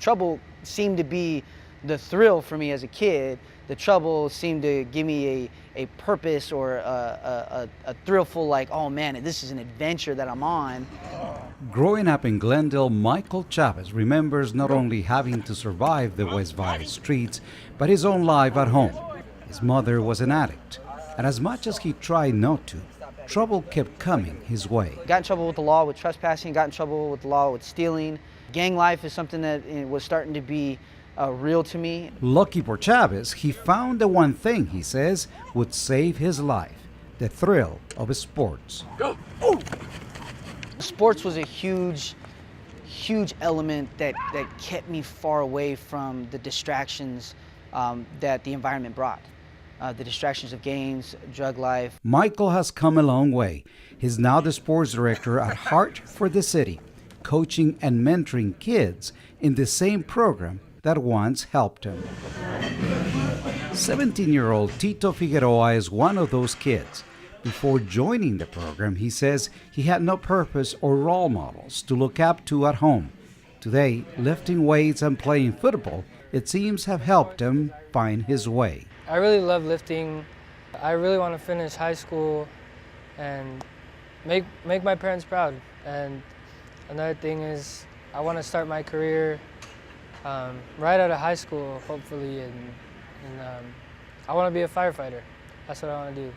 Trouble seemed to be the thrill for me as a kid. The trouble seemed to give me a purpose or a thrillful, like, oh man, this is an adventure that I'm on. Growing up in Glendale, Michael Chavez remembers not only having to survive the West Valley streets, but his own life at home. His mother was an addict, and as much as he tried not to, trouble kept coming his way. Got in trouble with the law with trespassing, got in trouble with the law with stealing. Gang life is something that was starting to be real to me. Lucky for Chavez, he found the one thing, he says, would save his life: the thrill of sports. Go. Oh. Sports was a huge element that kept me far away from the distractions that the environment brought. The distractions of games, drug life. Michael has come a long way. He's now the sports director at Heart for the City, coaching and mentoring kids in the same program that once helped him. 17-year-old Tito Figueroa is one of those kids. Before joining the program, he says he had no purpose or role models to look up to at home. Today, lifting weights and playing football, it seems, have helped him find his way. I really love lifting. I really want to finish high school and make my parents proud. And another thing is I want to start my career right out of high school, hopefully, and I want to be a firefighter. That's what I want to do.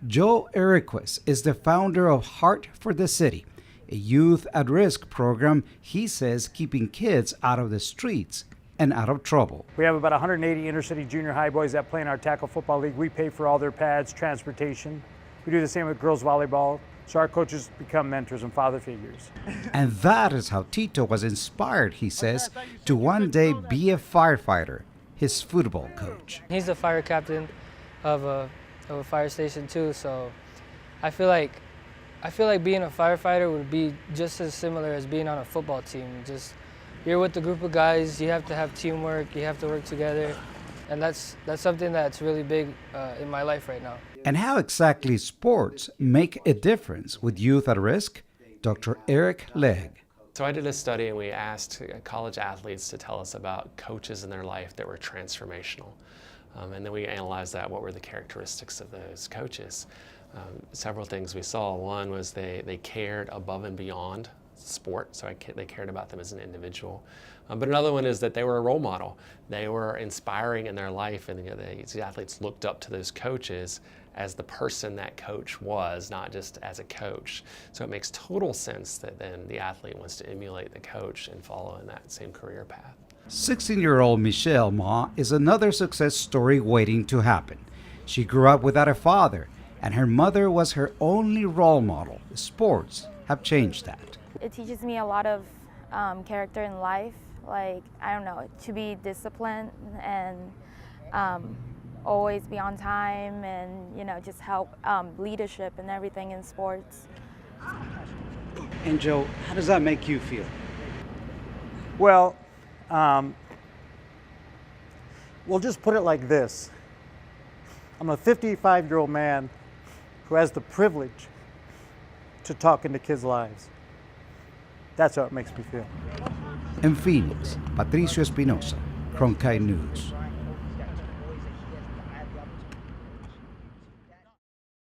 Joe ENRIQUEZ is the founder of Heart for the City, a youth at-risk program he says keeping kids out of the streets and out of trouble. We have about 180 inner-city junior high boys that play in our tackle football league. We pay for all their pads, transportation. We do the same with girls volleyball, so our coaches become mentors and father figures. And that is how Tito was inspired, he says, to one day be a firefighter, his football coach. He's the fire captain of a fire station too, so I feel like being a firefighter would be just as similar as being on a football team. Just you're with a group of guys, you have to have teamwork, you have to work together, and that's something that's really big in my life right now. And how exactly sports make a difference with youth at risk? Dr. LEGG. So I did a study and we asked college athletes to tell us about coaches in their life that were transformational. And then we analyzed that, what were the characteristics of those coaches. Several things we saw. One was they cared above and beyond sport, so they cared about them as an individual. But another one is that they were a role model. They were inspiring in their life, and these athletes looked up to those coaches as the person that coach was, not just as a coach. So it makes total sense that then the athlete wants to emulate the coach and follow in that same career path. 16-year-old Michelle Ma is another success story waiting to happen. She grew up without a father, and her mother was her only role model. Sports have changed that. It teaches me a lot of character in life, like, I don't know, to be disciplined and always be on time and, you know, just help leadership and everything in sports. And Joe, how does that make you feel? Well, we'll just put it like this. I'm a 55-year-old man who has the privilege to talk into kids' lives. That's how it makes me feel. In Phoenix, Patricio Espinosa, Cronkite News.